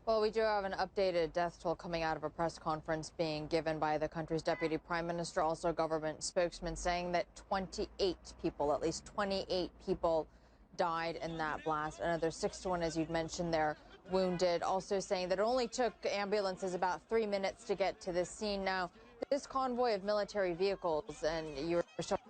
Well, we do have an updated death toll coming out of a press conference being given by the country's deputy prime minister, also government spokesman, saying that 28 people, at least 28 people died in that blast. Another 61, as you'd mentioned, they're wounded. Also saying that it only took ambulances about 3 minutes to get to the scene. Now, this convoy of military vehicles, and you were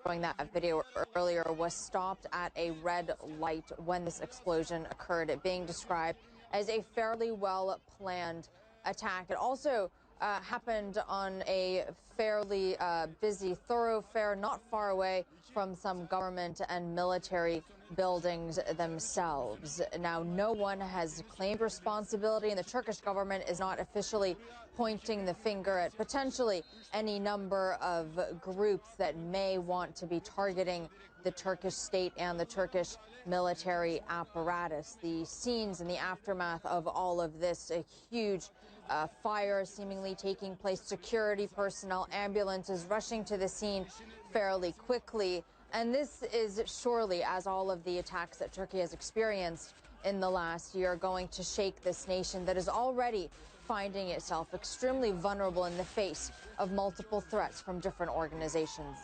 showing that video earlier, was stopped at a red light when this explosion occurred, it being described as a fairly well-planned attack. It also happened on a fairly busy thoroughfare not far away from some government and military buildings themselves. Now, no one has claimed responsibility, and the Turkish government is not officially pointing the finger at potentially any number of groups that may want to be targeting the Turkish state and the Turkish military apparatus. The scenes in the aftermath of all of this, a huge fire seemingly taking place, security personnel, ambulances rushing to the scene fairly quickly. And this is surely, as all of the attacks that Turkey has experienced in the last year, going to shake this nation that is already finding itself extremely vulnerable in the face of multiple threats from different organizations.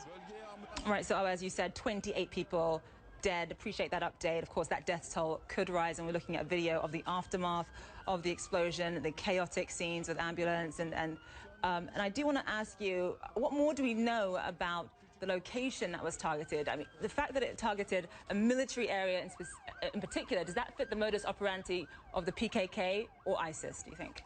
Right, so as you said, 28 people dead. Appreciate that update. Of course, that death toll could rise, and we're looking at a video of the aftermath of the explosion, the chaotic scenes with ambulance, and I do want to ask you, what more do we know about the location that was targeted? I mean, the fact that it targeted a military area in particular, does that fit the modus operandi of the PKK or ISIS, do you think?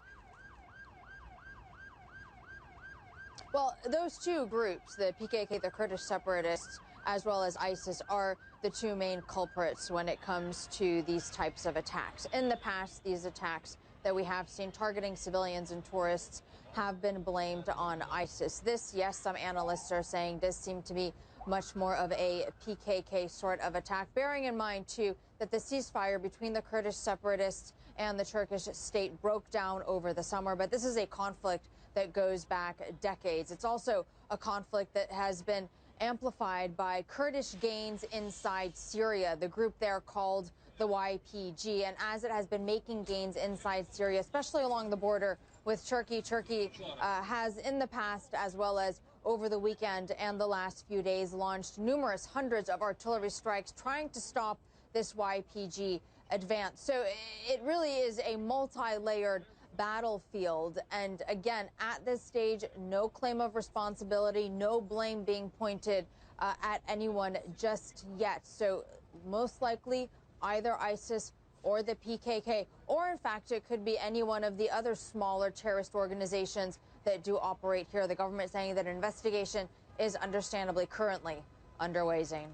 Well, those two groups, the PKK, the Kurdish separatists, as well as ISIS, are the two main culprits when it comes to these types of attacks. In the past, these attacks that we have seen targeting civilians and tourists have been blamed on ISIS. This, yes, some analysts are saying, does seem to be much more of a PKK sort of attack, bearing in mind, too, that the ceasefire between the Kurdish separatists and the Turkish state broke down over the summer. But this is a conflict that goes back decades. It's also a conflict that has been amplified by Kurdish gains inside Syria, the group there called the YPG. And as it has been making gains inside Syria, especially along the border with Turkey, Turkey has in the past, as well as over the weekend and the last few days, launched numerous hundreds of artillery strikes trying to stop this YPG advance. So it really is a multi-layered battlefield. And again, at this stage, no claim of responsibility, no blame being pointed at anyone just yet. So most likely either ISIS or the PKK, or in fact, it could be any one of the other smaller terrorist organizations that do operate here. The government saying that an investigation is understandably currently underway, Zane.